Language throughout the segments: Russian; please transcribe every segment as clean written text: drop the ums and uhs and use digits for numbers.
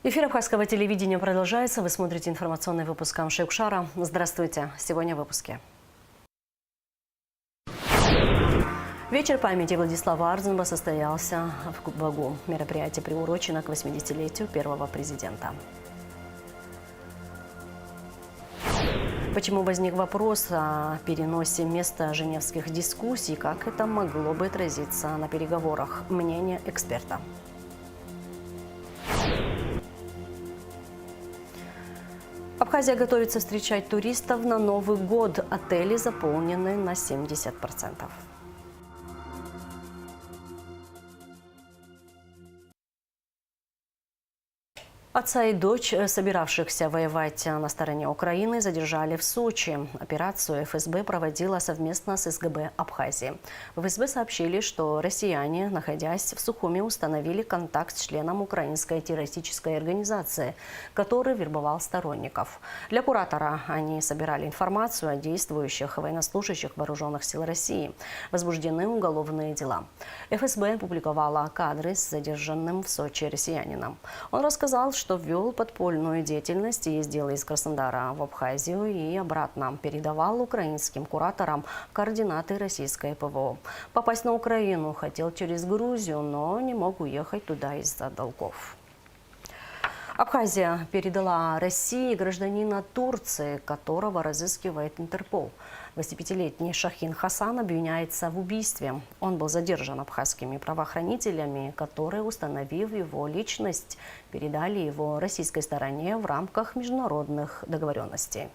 Эфир Абхазского телевидения продолжается. Вы смотрите информационный выпуск Амши-Укшара. Здравствуйте. Сегодня в выпуске. Вечер памяти Владислава Ардзинба состоялся в Багу. Мероприятие приурочено к 80-летию первого президента. Почему возник вопрос о переносе места женевских дискуссий, как это могло бы отразиться на переговорах? Мнение эксперта. Абхазия готовится встречать туристов на Новый год. Отели заполнены на 70%. Отца и дочь, собиравшихся воевать на стороне Украины, задержали в Сочи. Операцию ФСБ проводила совместно с СГБ Абхазии. В ФСБ сообщили, что россияне, находясь в Сухуми, установили контакт с членом украинской террористической организации, который вербовал сторонников. Для куратора они собирали информацию о действующих военнослужащих вооруженных сил России. Возбуждены уголовные дела. ФСБ опубликовала кадры с задержанным в Сочи россиянином. Он рассказал, что вел подпольную деятельность и ездил из Краснодара в Абхазию и обратно. Передавал украинским кураторам координаты российской ПВО. Попасть на Украину хотел через Грузию, но не мог уехать туда из-за долгов. Абхазия передала России гражданина Турции, которого разыскивает Интерпол. 25-летний Шахин Хасан обвиняется в убийстве. Он был задержан абхазскими правоохранителями, которые, установив его личность, передали его российской стороне в рамках международных договоренностей.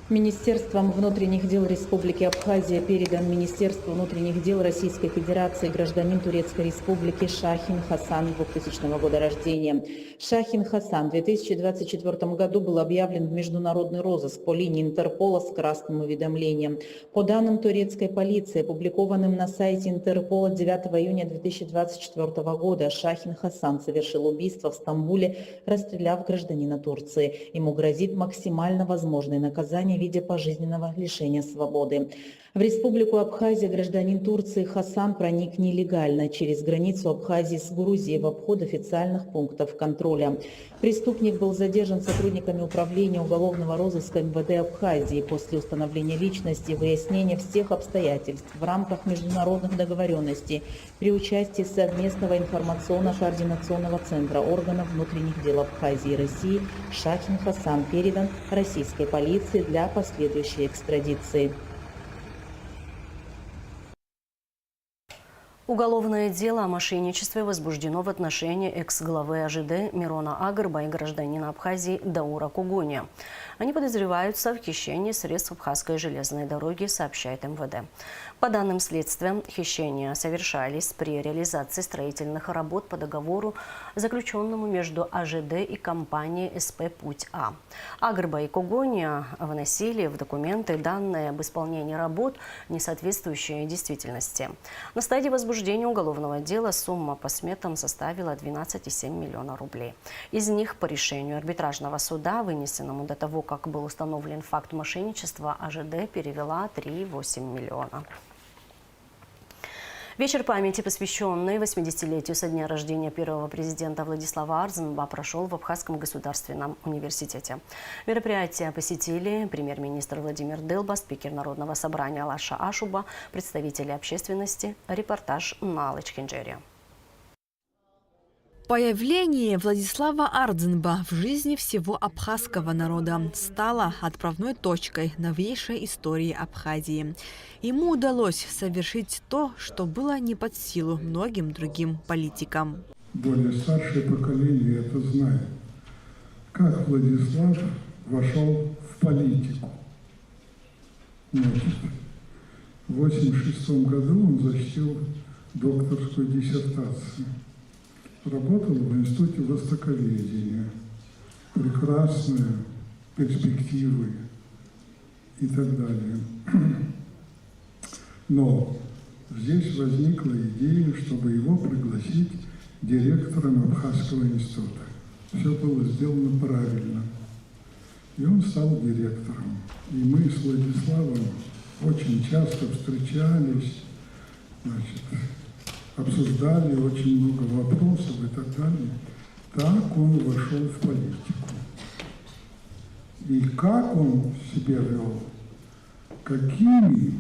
Министерством внутренних дел Республики Абхазия передан Министерству внутренних дел Российской Федерации гражданин Турецкой Республики Шахин Хасан 2000 года рождения. Шахин Хасан в 2024 году был объявлен в международный розыск по линии Интерпола с красным уведомлением. По данным турецкой полиции, опубликованным на сайте Интерпола 9 июня 2024 года, Шахин Хасан совершил убийство в Стамбуле, расстреляв гражданина Турции. Ему грозит максимально возможное наказание в виде пожизненного лишения свободы. В Республику Абхазия гражданин Турции Хасан проник нелегально через границу Абхазии с Грузией в обход официальных пунктов контроля. Преступник был задержан сотрудниками управления уголовного розыска МВД Абхазии после установления личности и выяснения всех обстоятельств в рамках международных договоренностей при участии совместного информационно-координационного центра органов внутренних дел Абхазии и России. Шахин Хасан передан российской полиции для последующей экстрадиции. Уголовное дело о мошенничестве возбуждено в отношении экс-главы АЖД Мирона Агырба и гражданина Абхазии Даура Кугуния. Они подозреваются в хищении средств Абхазской железной дороги, сообщает МВД. По данным следствия, хищения совершались при реализации строительных работ по договору, заключенному между АЖД и компанией СП «Путь-А». Агырба и Кугуния вносили в документы данные об исполнении работ, не соответствующие действительности. На стадии возбуждения уголовного дела сумма по сметам составила 12,7 миллиона рублей. Из них по решению арбитражного суда, вынесенному до того, как был установлен факт мошенничества, АЖД перевела 3,8 миллиона. Вечер памяти, посвященный 80-летию со дня рождения первого президента Владислава Ардзинба, прошел в Абхазском государственном университете. Мероприятие посетили премьер-министр Владимир Дылба, спикер Народного собрания Лаша Ашуба, представители общественности. Репортаж Налыч Хинджери. Появление Владислава Ардзинба в жизни всего абхазского народа стало отправной точкой новейшей истории Абхазии. Ему удалось совершить то, что было не под силу многим другим политикам. Более старшее поколение это знает. Как Владислав вошел в политику. Значит, в 1986 году он защитил докторскую диссертацию. Работал в Институте востоковедения. Прекрасные перспективы и так далее. Но здесь возникла идея, чтобы его пригласить директором Абхазского института. Все было сделано правильно. И он стал директором. И мы с Владиславом очень часто встречались, значит, обсуждали очень много вопросов и так далее. Так он вошел в политику. И как он себя вел, какими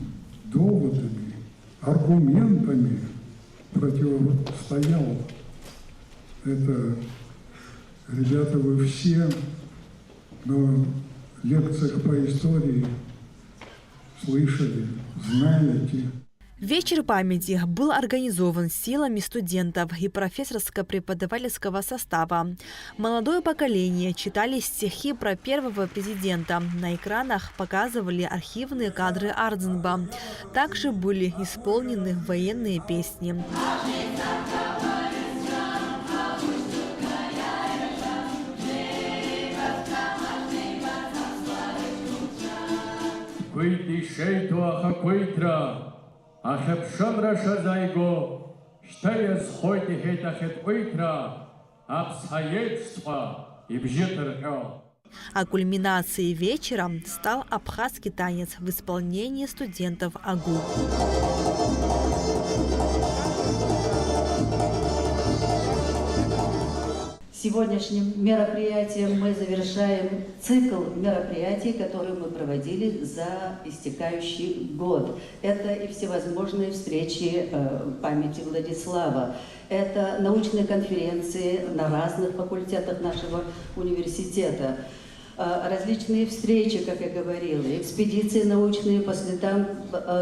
доводами, аргументами противостоял. Это, ребята, вы все на лекциях по истории слышали, знаете. Вечер памяти был организован силами студентов и профессорско-преподавательского состава. Молодое поколение читали стихи про первого президента. На экранах показывали архивные кадры Ардзинба. Также были исполнены военные песни. А кульминацией вечера стал абхазский танец в исполнении студентов АГУ. Сегодняшним мероприятием мы завершаем цикл мероприятий, которые мы проводили за истекающий год. Это и всевозможные встречи памяти Владислава, это научные конференции на разных факультетах нашего университета, различные встречи, как я говорила, экспедиции научные по следам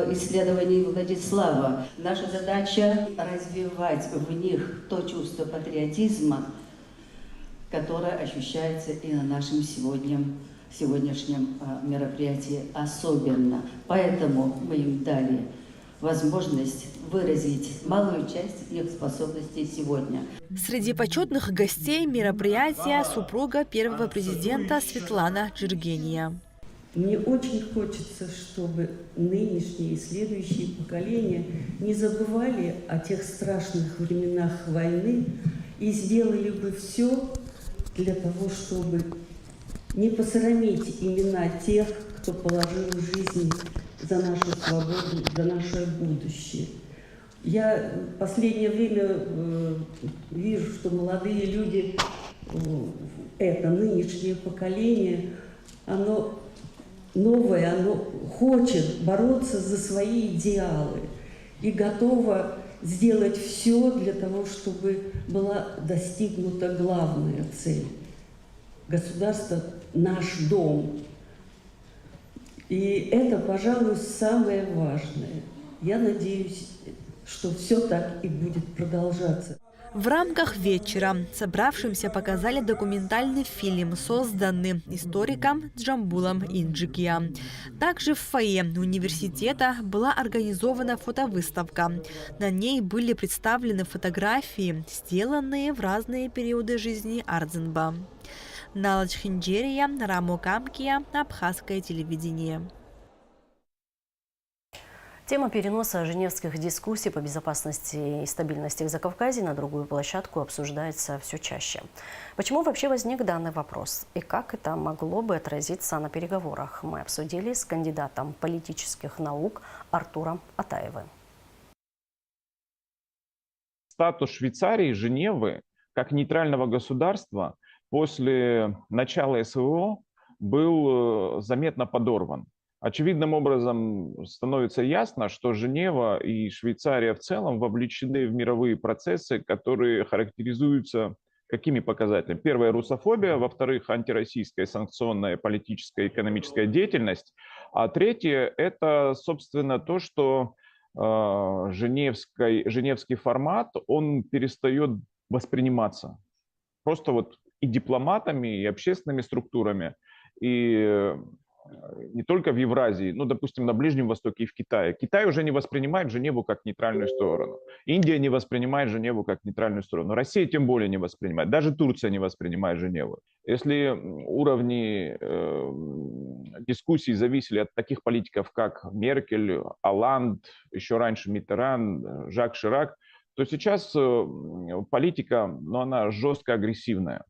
исследований Владислава. Наша задача развивать в них то чувство патриотизма, которое ощущается и на нашем сегодняшнем мероприятии особенно. Поэтому мы им дали возможность выразить малую часть их способностей сегодня. Среди почетных гостей мероприятия супруга первого президента Светлана Джиргения. Мне очень хочется, чтобы нынешние и следующие поколения не забывали о тех страшных временах войны и сделали бы все для того, чтобы не посрамить имена тех, кто положил жизнь за нашу свободу, за наше будущее. Я в последнее время вижу, что молодые люди, это нынешнее поколение, оно новое, оно хочет бороться за свои идеалы и готово сделать все для того, чтобы была достигнута главная цель. Государство – наш дом. И это, пожалуй, самое важное. Я надеюсь, что все так и будет продолжаться. В рамках вечера собравшимся показали документальный фильм, созданный историком Джамбулом Инджикия. Также в фойе университета была организована фотовыставка. На ней были представлены фотографии, сделанные в разные периоды жизни Ардзинба. Налач Хинджерия, Рамо Камкия, Абхазское телевидение. Тема переноса женевских дискуссий по безопасности и стабильности в Закавказье на другую площадку обсуждается все чаще. Почему вообще возник данный вопрос и как это могло бы отразиться на переговорах, мы обсудили с кандидатом политических наук Артуром Атаевым. Статус Швейцарии, Женевы, как нейтрального государства после начала СВО был заметно подорван. Очевидным образом становится ясно, что Женева и Швейцария в целом вовлечены в мировые процессы, которые характеризуются какими показателями? Первое – русофобия, во-вторых – антироссийская санкционная политическая и экономическая деятельность, а третье – это, собственно, то, что женевский формат, он перестает восприниматься просто вот и дипломатами, и общественными структурами, и не только в Евразии, ну, допустим, на Ближнем Востоке и в Китае. Китай уже не воспринимает Женеву как нейтральную сторону. Индия не воспринимает Женеву как нейтральную сторону. Россия тем более не воспринимает. Даже Турция не воспринимает Женеву. Если уровни дискуссий зависели от таких политиков, как Меркель, Олланд, еще раньше Миттеран, Жак Ширак, то сейчас политика, ну, она жестко агрессивная.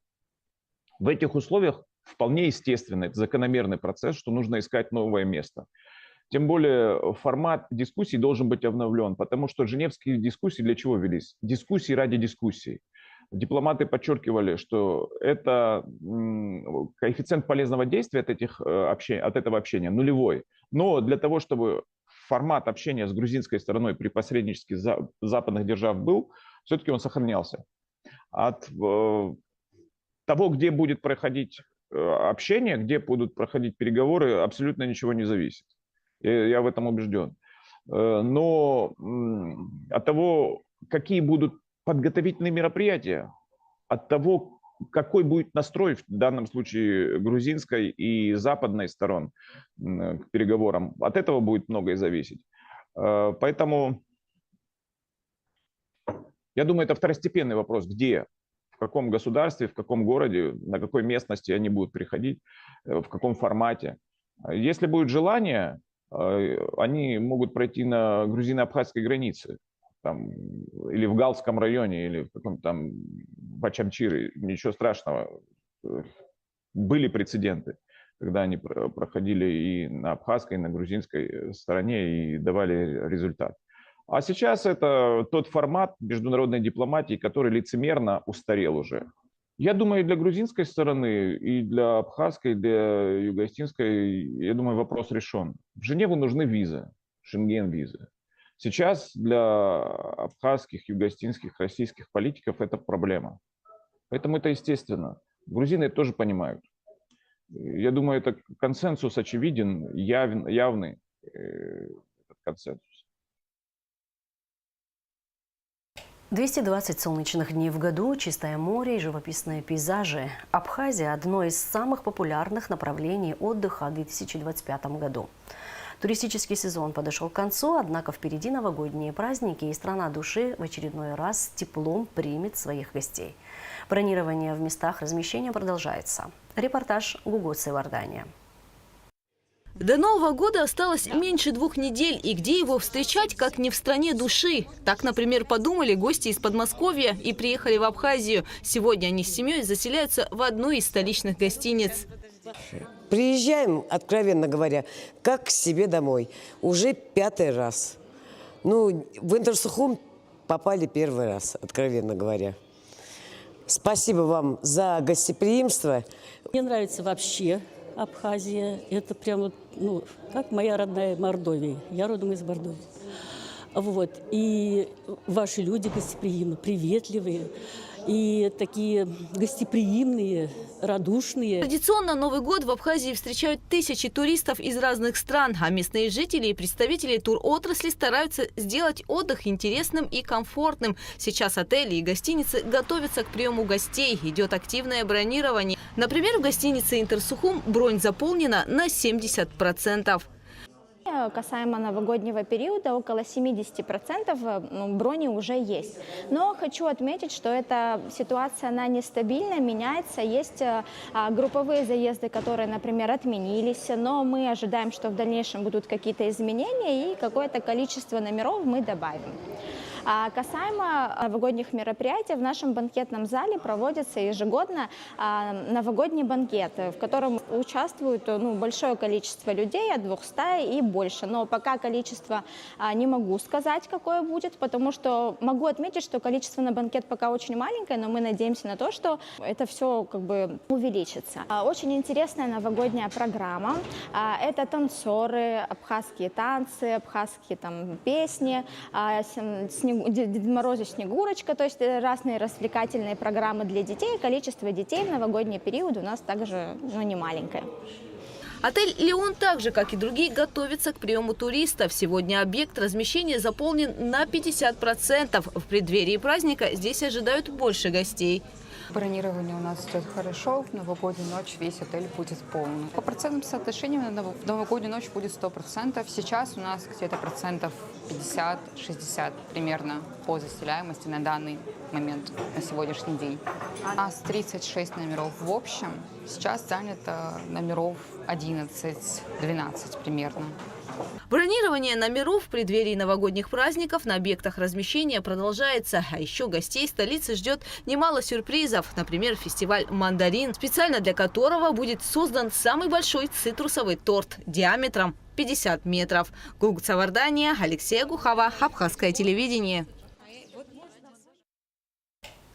В этих условиях вполне естественно, это закономерный процесс, что нужно искать новое место. Тем более формат дискуссий должен быть обновлен, потому что женевские дискуссии для чего велись? Дискуссии ради дискуссий. Дипломаты подчеркивали, что это коэффициент полезного действия от этого общения нулевой. Но для того, чтобы формат общения с грузинской стороной при посредничестве западных держав был, все-таки он сохранялся. От того, где будет проходить общение, где будут проходить переговоры, абсолютно ничего не зависит. Я в этом убежден. Но от того, какие будут подготовительные мероприятия, от того, какой будет настрой в данном случае грузинской и западной сторон к переговорам, от этого будет многое зависеть. Поэтому я думаю, это второстепенный вопрос, где, в каком государстве, в каком городе, на какой местности они будут приходить, в каком формате. Если будет желание, они могут пройти на грузино-абхазской границе, там, или в Галском районе, или в каком-то там Бачамчире. Ничего страшного. Были прецеденты, когда они проходили и на абхазской, и на грузинской стороне и давали результат. А сейчас это тот формат международной дипломатии, который лицемерно устарел уже. Я думаю, и для грузинской стороны, и для абхазской, и для юго-остинской, я думаю, вопрос решен. В Женеву нужны визы, шенген-визы. Сейчас для абхазских, юго-остинских, российских политиков это проблема. Поэтому это естественно. Грузины это тоже понимают. Я думаю, это консенсус очевиден, явный этот консенсус. 220 солнечных дней в году, чистое море и живописные пейзажи. Абхазия – одно из самых популярных направлений отдыха в 2025 году. Туристический сезон подошел к концу, однако впереди новогодние праздники, и страна души в очередной раз с теплом примет своих гостей. Бронирование в местах размещения продолжается. Репортаж Гугуцы, Иордания. До Нового года осталось меньше 2 недель, и где его встречать, как не в стране души? Так, например, подумали гости из Подмосковья и приехали в Абхазию. Сегодня они с семьей заселяются в одну из столичных гостиниц. Приезжаем, откровенно говоря, как к себе домой. Уже 5-й раз. Ну, в Интерсухум попали 1-й раз, откровенно говоря. Спасибо вам за гостеприимство. Мне нравится вообще Абхазия. Это прямо, ну, как моя родная Мордовия. Я родом из Мордовии. Вот. И ваши люди гостеприимны, приветливые. И такие гостеприимные, радушные. Традиционно Новый год в Абхазии встречают тысячи туристов из разных стран, а местные жители и представители туротрасли стараются сделать отдых интересным и комфортным. Сейчас отели и гостиницы готовятся к приему гостей. Идет активное бронирование. Например, в гостинице «Интерсухум» бронь заполнена на 70%. Касаемо новогоднего периода, около 70% брони уже есть. Но хочу отметить, что эта ситуация, она нестабильна, меняется. Есть групповые заезды, которые, например, отменились, но мы ожидаем, что в дальнейшем будут какие-то изменения и какое-то количество номеров мы добавим. Касаемо новогодних мероприятий, в нашем банкетном зале проводится ежегодно новогодний банкет, в котором участвует большое количество людей, от 200 и больше. Но пока количество не могу сказать, какое будет, потому что могу отметить, что количество на банкет пока очень маленькое, но мы надеемся на то, что это все как бы увеличится. Очень интересная новогодняя программа. Это танцоры, абхазские танцы, абхазские песни, Дед Мороз и Снегурочка, то есть разные развлекательные программы для детей. Количество детей в новогодний период у нас также не маленькое. Отель «Леон» так же, как и другие, готовится к приему туристов. Сегодня объект размещения заполнен на 50%. В преддверии праздника здесь ожидают больше гостей. Бронирование у нас идет хорошо. В новогоднюю ночь весь отель будет полный. По процентным соотношениям в новогоднюю ночь будет 100%. Сейчас у нас где-то процентов 50-60 примерно по заселяемости на данный момент, на сегодняшний день. У нас 36 номеров в общем. Сейчас занято номеров 11-12 примерно. Бронирование номеров в преддверии новогодних праздников на объектах размещения продолжается. А еще гостей столицы ждет немало сюрпризов. Например, фестиваль «Мандарин», специально для которого будет создан самый большой цитрусовый торт диаметром 50 метров. Гугуцы, Иордания, Алексея Гухова, Абхазское телевидение.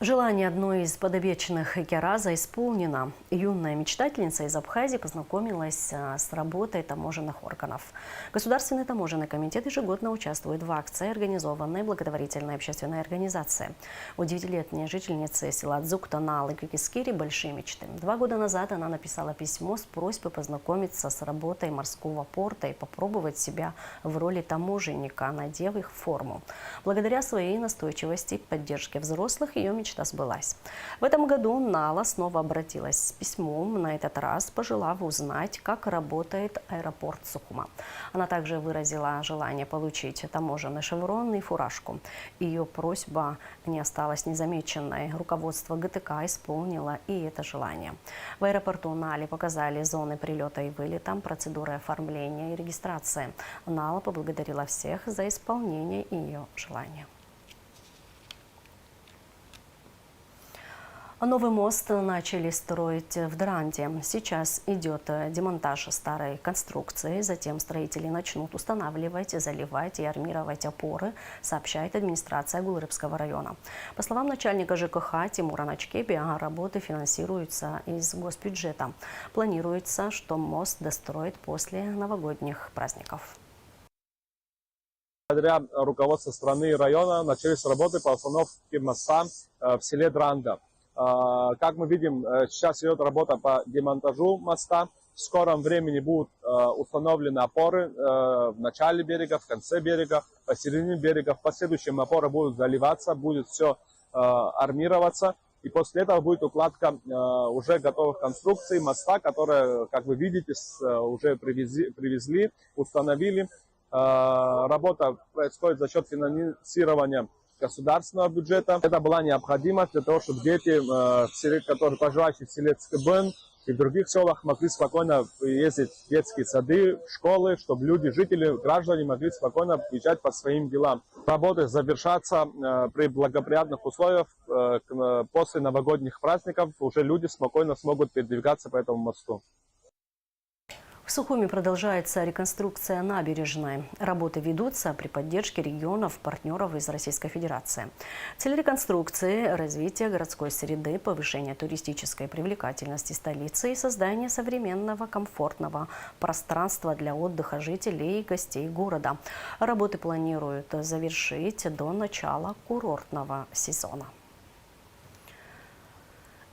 Желание одной из подопечных Экераза исполнено. Юная мечтательница из Абхазии познакомилась с работой таможенных органов. Государственный таможенный комитет ежегодно участвует в акции, организованной благотворительной общественной организацией. У 9-летней жительницы села Дзукта на Алыкюкискире большие мечты. 2 года назад она написала письмо с просьбой познакомиться с работой морского порта и попробовать себя в роли таможенника, надев их форму. Благодаря своей настойчивости и поддержке взрослых ее мечта сбылась. В этом году Нала снова обратилась с письмом, на этот раз пожелав узнать, как работает аэропорт Сухума. Она также выразила желание получить таможенный шеврон и фуражку. Ее просьба не осталась незамеченной. Руководство ГТК исполнило и это желание. В аэропорту Нали показали зоны прилета и вылета, процедуры оформления и регистрации. Нала поблагодарила всех за исполнение ее желания. Новый мост начали строить в Дранде. Сейчас идет демонтаж старой конструкции. Затем строители начнут устанавливать, заливать и армировать опоры, сообщает администрация Гулрыбского района. По словам начальника ЖКХ Тимура Начкеби, работы финансируются из госбюджета. Планируется, что мост достроят после новогодних праздников. Благодаря руководству страны и района начались работы по установке моста в селе Дранда. Как мы видим, сейчас идет работа по демонтажу моста. В скором времени будут установлены опоры в начале берега, в конце берега, посередине берега. В последующем опоры будут заливаться, будет все армироваться. И после этого будет укладка уже готовых конструкций моста, которые, как вы видите, уже привезли, установили. Работа происходит за счет финансирования государственного бюджета. Это была необходимость для того, чтобы дети, которые проживают в селе Цкыбын и в других селах, могли спокойно ездить в детские сады, в школы, чтобы люди, жители, граждане могли спокойно приезжать по своим делам. Работы завершатся при благоприятных условиях. После новогодних праздников уже люди спокойно смогут передвигаться по этому мосту. В Сухуми продолжается реконструкция набережной. Работы ведутся при поддержке регионов, партнеров из Российской Федерации. Цель реконструкции – развитие городской среды, повышение туристической привлекательности столицы и создание современного комфортного пространства для отдыха жителей и гостей города. Работы планируют завершить до начала курортного сезона.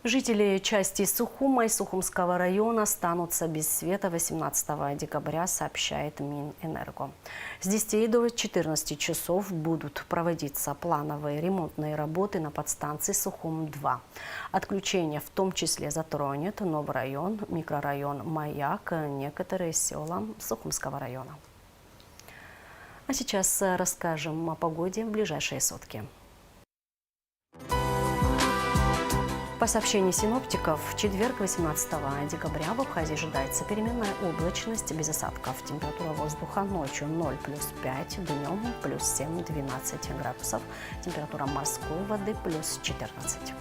Жители части Сухума и Сухумского района останутся без света 18 декабря, сообщает Минэнерго. С 10 до 14 часов будут проводиться плановые ремонтные работы на подстанции Сухум-2. Отключение в том числе затронет Новый район, микрорайон Маяк, некоторые села Сухумского района. А сейчас расскажем о погоде в ближайшие сутки. По сообщению синоптиков, в четверг, 18 декабря, в Абхазии ожидается переменная облачность без осадков. Температура воздуха ночью 0 плюс 5, днем плюс 7-12 градусов. Температура морской воды плюс 14.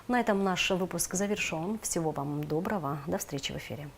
На этом наш выпуск завершен. Всего вам доброго. До встречи в эфире.